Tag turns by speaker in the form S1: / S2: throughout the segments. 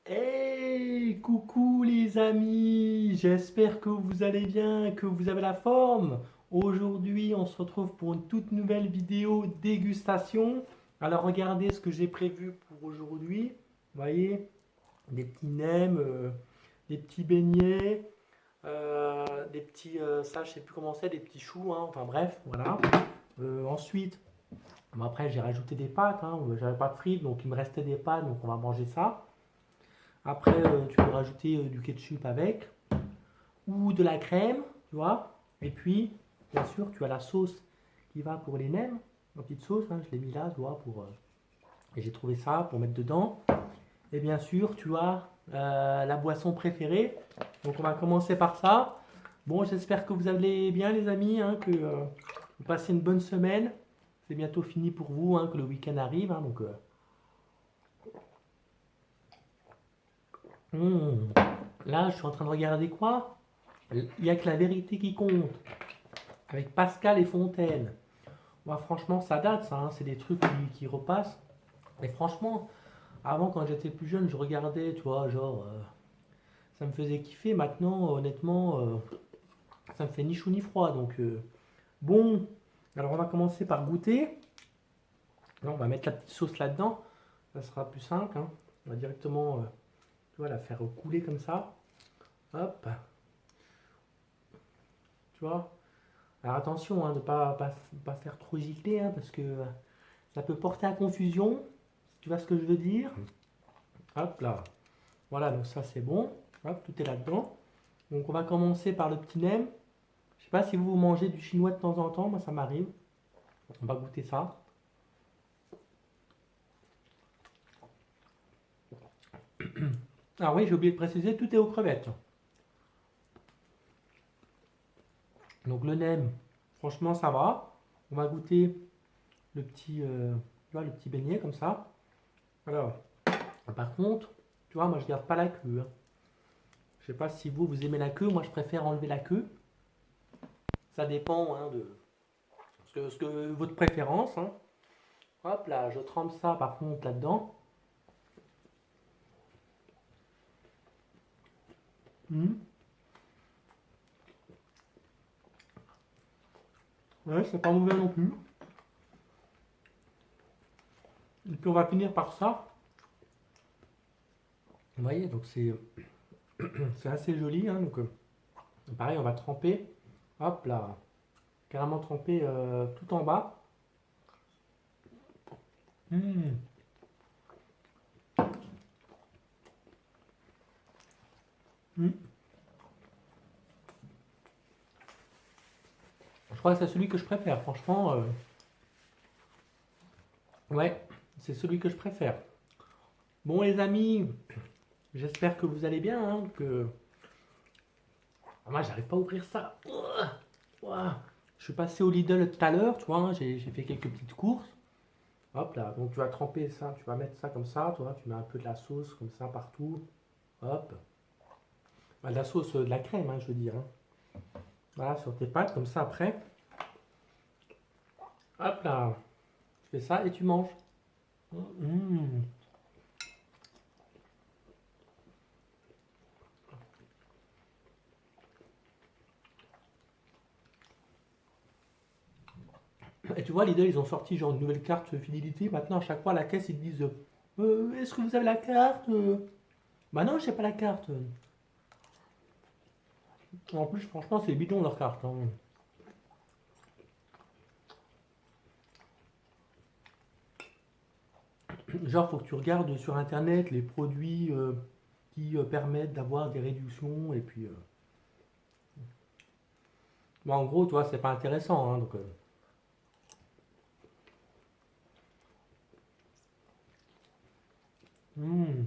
S1: Hey, coucou les amis, j'espère que vous allez bien, que vous avez la forme. Aujourd'hui, on se retrouve pour une toute nouvelle vidéo dégustation. Alors regardez ce que j'ai prévu pour aujourd'hui. Vous voyez, des petits nems, des petits beignets, des petits, ça je sais plus comment c'est, des petits choux, hein, enfin bref, voilà. Ensuite, bon, après j'ai rajouté des pâtes, hein, j'avais pas de frites, donc il me restait des pâtes, donc on va manger ça. Après, tu peux rajouter du ketchup avec, ou de la crème, tu vois. Et puis, bien sûr, tu as la sauce qui va pour les nems, la petite sauce, hein, je l'ai mis là, tu vois, et j'ai trouvé ça pour mettre dedans. Et bien sûr, tu as la boisson préférée. Donc, on va commencer par ça. Bon, j'espère que vous allez bien, les amis, hein, que vous passez une bonne semaine. C'est bientôt fini pour vous, hein, que le week-end arrive. Hein, donc, là, je suis en train de regarder quoi? Il n'y a que la vérité qui compte. Avec Pascal et Fontaine. Moi, franchement, ça date, ça. Hein. C'est des trucs qui repassent. Et franchement, avant, quand j'étais plus jeune, je regardais, tu vois, genre, ça me faisait kiffer. Maintenant, honnêtement, ça me fait ni chaud ni froid. Donc, bon, alors on va commencer par goûter. Là, on va mettre la petite sauce là-dedans. Ça sera plus simple. Hein. On va directement, tu vois, la faire couler comme ça. Hop, tu vois. Alors attention, hein, de ne pas faire trop gicler, hein, parce que ça peut porter à confusion. Tu vois ce que je veux dire? Hop là. Voilà, donc ça c'est bon. Hop, tout est là-dedans. Donc on va commencer par le petit nem. Je sais pas si vous mangez du chinois de temps en temps, moi ça m'arrive. On va goûter ça. Ah oui, j'ai oublié de préciser, tout est aux crevettes. Donc le nem, franchement ça va. On va goûter le petit, tu vois, le petit beignet comme ça. Alors, par contre, tu vois, moi je garde pas la queue. Hein. Je sais pas si vous aimez la queue, moi je préfère enlever la queue. Ça dépend hein, de votre préférence. Hein. Hop là, je trempe ça par contre là-dedans. Mmh. Ouais, c'est pas mauvais non plus. Et puis on va finir par ça. Vous voyez, donc c'est assez joli. Hein, donc, pareil, on va tremper. Hop là, carrément tremper tout en bas. Mmh. Mmh. Je crois que c'est celui que je préfère. Franchement, ouais, c'est celui que je préfère. Bon les amis, j'espère que vous allez bien. Hein, que moi, j'arrive pas à ouvrir ça. Ouah. Je suis passé au Lidl tout à l'heure, tu vois. Hein, j'ai fait quelques petites courses. Hop là, donc tu vas tremper ça, tu vas mettre ça comme ça, tu vois, tu mets un peu de la sauce comme ça partout. Hop. Bah, de la sauce, de la crème, hein, je veux dire. Hein. Voilà, sur tes pâtes, comme ça après. Hop là, tu fais ça et tu manges. Mmh. Et tu vois, Lidl, ils ont sorti genre une nouvelle carte fidélité. Maintenant, à chaque fois, à la caisse, ils te disent est-ce que vous avez la carte Bah non, j'ai pas la carte. En plus, franchement, c'est bidon leur carte. Hein. Genre, faut que tu regardes sur internet les produits qui permettent d'avoir des réductions. Et puis, bah, en gros, toi, c'est pas intéressant. Hein, donc, hmm.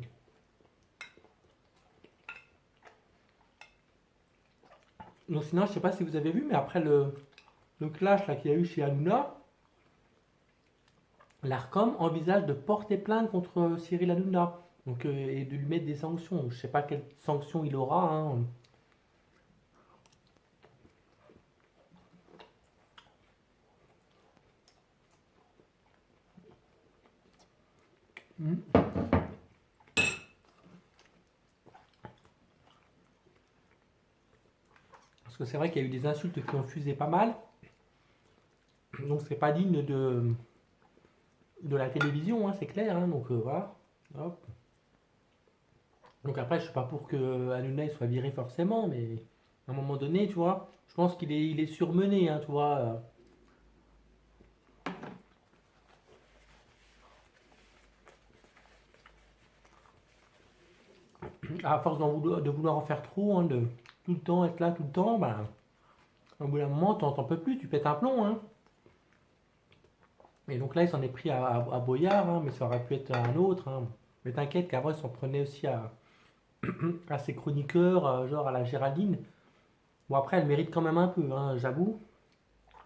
S1: Donc, sinon, je sais pas si vous avez vu, mais après le clash là qu'il y a eu chez Hanouna, l'ARCOM envisage de porter plainte contre Cyril Hanouna. Donc, et de lui mettre des sanctions. Je sais pas quelles sanctions il aura. Hein. Hmm. Parce que c'est vrai qu'il y a eu des insultes qui ont fusé pas mal. Donc c'est pas digne de la télévision, hein, c'est clair. Hein, donc voilà. Hop. Donc après, je suis pas pour que Hanouna il soit viré forcément, mais à un moment donné, tu vois, je pense il est surmené, hein, tu vois. À force de vouloir en faire trop, hein, de tout le temps être là, tout le temps, ben, au bout d'un moment, t'en peux plus, tu pètes un plomb, hein. Et donc là, il s'en est pris à Boyard, hein, mais ça aurait pu être un autre, hein. Mais t'inquiète qu'avant, il s'en prenait aussi à ses chroniqueurs, genre à la Géraldine. Bon, après, elle mérite quand même un peu, hein, j'avoue.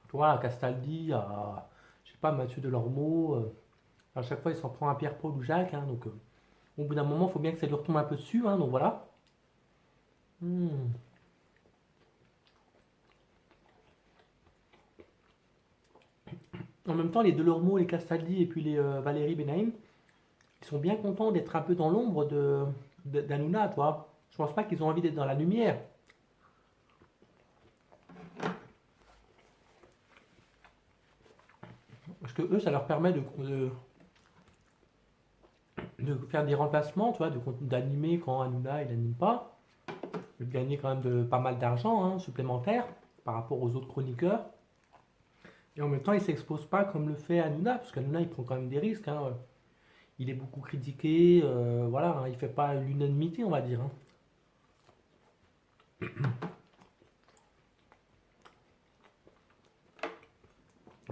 S1: Tu vois, à Castaldi, à, je sais pas, Mathieu Delormeau, à chaque fois, il s'en prend à Pierre-Paul ou Jacques, hein, donc au bout d'un moment, il faut bien que ça lui retombe un peu dessus, hein, donc voilà. Hmm. En même temps, les Delormeau, les Castaldi et puis les Valérie Benaïm, ils sont bien contents d'être un peu dans l'ombre d'Hanouna, tu vois. Je pense pas qu'ils ont envie d'être dans la lumière. Parce que eux, ça leur permet de faire des remplacements, tu vois, d'animer quand Hanouna il n'anime pas, de gagner quand même pas mal d'argent, hein, supplémentaire par rapport aux autres chroniqueurs. Et en même temps, il ne s'expose pas comme le fait Hanouna, parce qu'Hanouna il prend quand même des risques. Hein. Il est beaucoup critiqué, voilà, hein, il ne fait pas l'unanimité, on va dire. Hein.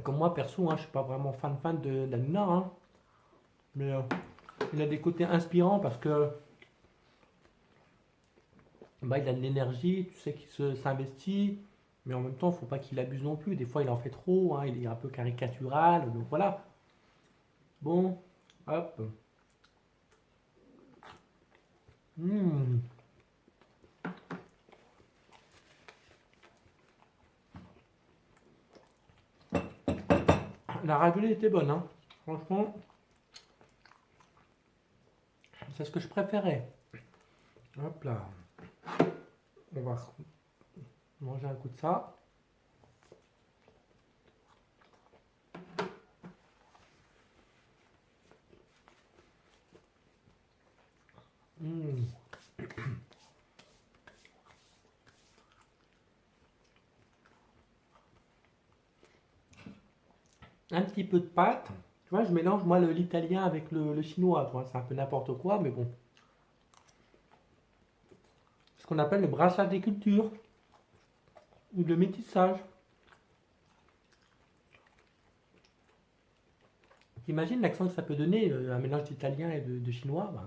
S1: Comme moi, perso, hein, je ne suis pas vraiment fan d'Hanouna, hein, mais il a des côtés inspirants parce que bah, il a de l'énergie, tu sais qu'il s'investit, mais en même temps, il ne faut pas qu'il abuse non plus. Des fois, il en fait trop, hein, il est un peu caricatural, donc voilà. Bon, hop. Hmm. La raviolie était bonne, hein. Franchement, c'est ce que je préférais. Hop là. On va manger un coup de ça. Hmm. Un petit peu de pâte. Tu vois, je mélange moi l'italien avec le chinois. Tu vois, c'est un peu n'importe quoi, mais bon. Ce qu'on appelle le brassage des cultures ou le métissage. T'imagines l'accent que ça peut donner, un mélange d'italien et de chinois ben.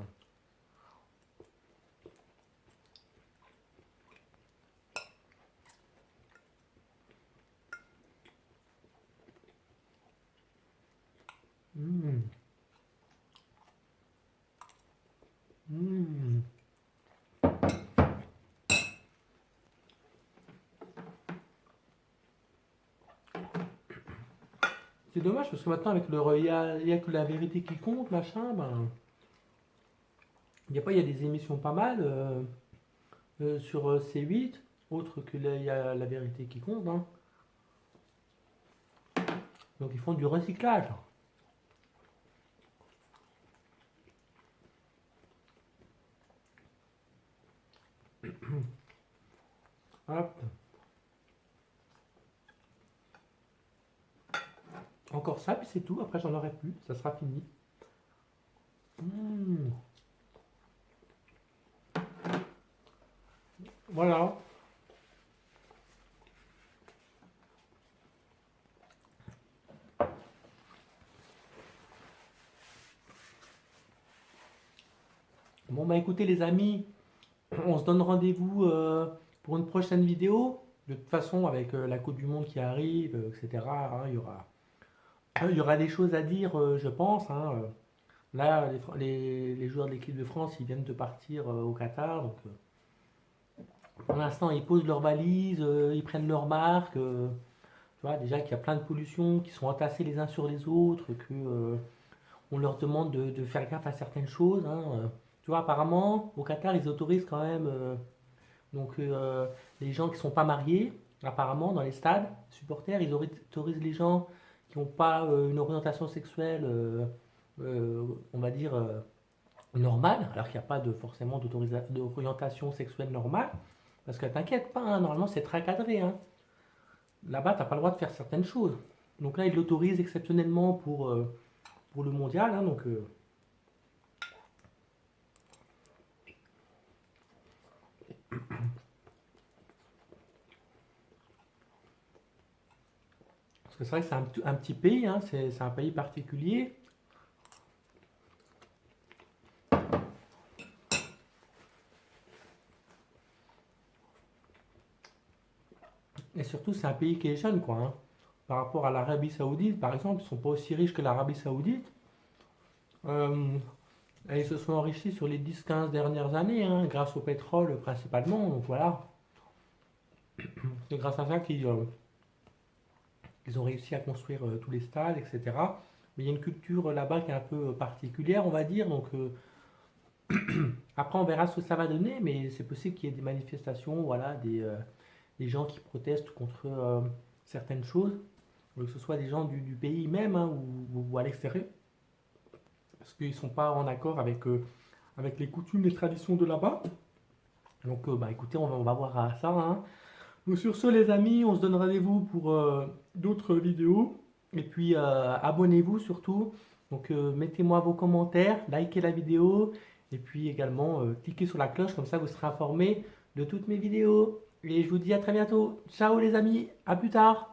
S1: Hmm. Hmm. C'est dommage parce que maintenant, avec il y a que la vérité qui compte, machin, ben. Il y a pas, il y a des émissions pas mal sur C8, autre que il y a la vérité qui compte, hein. Donc ils font du recyclage. Hop. Encore ça, puis c'est tout. Après, j'en aurai plus. Ça sera fini. Mmh. Voilà. Bon, bah écoutez, les amis, on se donne rendez-vous pour une prochaine vidéo. De toute façon, avec la Coupe du Monde qui arrive, etc., hein, il y aura des choses à dire, je pense. Hein. Là, les joueurs de l'équipe de France, ils viennent de partir au Qatar. Donc, pour l'instant, ils posent leurs valises, ils prennent leurs marques. Tu vois, déjà qu'il y a plein de pollutions qui sont entassées les uns sur les autres, que on leur demande de faire gaffe à certaines choses. Hein. Tu vois, apparemment, au Qatar, ils autorisent quand même Donc les gens qui ne sont pas mariés, apparemment, dans les stades, supporters, ils autorisent les gens qui n'ont pas une orientation sexuelle, on va dire, normale, alors qu'il n'y a pas forcément d'orientation sexuelle normale. Parce que t'inquiète pas, hein, normalement c'est très cadré, hein. Là-bas, t'as pas le droit de faire certaines choses. Donc là, ils l'autorisent exceptionnellement pour le mondial, hein, parce que c'est vrai que c'est un petit pays, hein, c'est un pays particulier. Et surtout, c'est un pays qui est jeune, quoi, hein. Par rapport à l'Arabie Saoudite, par exemple, ils sont pas aussi riches que l'Arabie Saoudite. Euh, et ils se sont enrichis sur les 10-15 dernières années, hein, grâce au pétrole principalement. Donc voilà, c'est grâce à ça qu'ils ont réussi à construire tous les stades, etc. Mais il y a une culture là-bas qui est un peu particulière, on va dire. Donc après, on verra ce que ça va donner, mais c'est possible qu'il y ait des manifestations, voilà, des gens qui protestent contre certaines choses, que ce soit des gens du pays même, hein, ou à l'extérieur, parce qu'ils ne sont pas en accord avec les coutumes, les traditions de là-bas. Donc, bah, écoutez, on va voir à ça, hein. Donc, sur ce, les amis, on se donne rendez-vous pour d'autres vidéos. Et puis, abonnez-vous surtout. Donc, mettez-moi vos commentaires, likez la vidéo. Et puis également, cliquez sur la cloche, comme ça vous serez informé de toutes mes vidéos. Et je vous dis à très bientôt. Ciao les amis, à plus tard.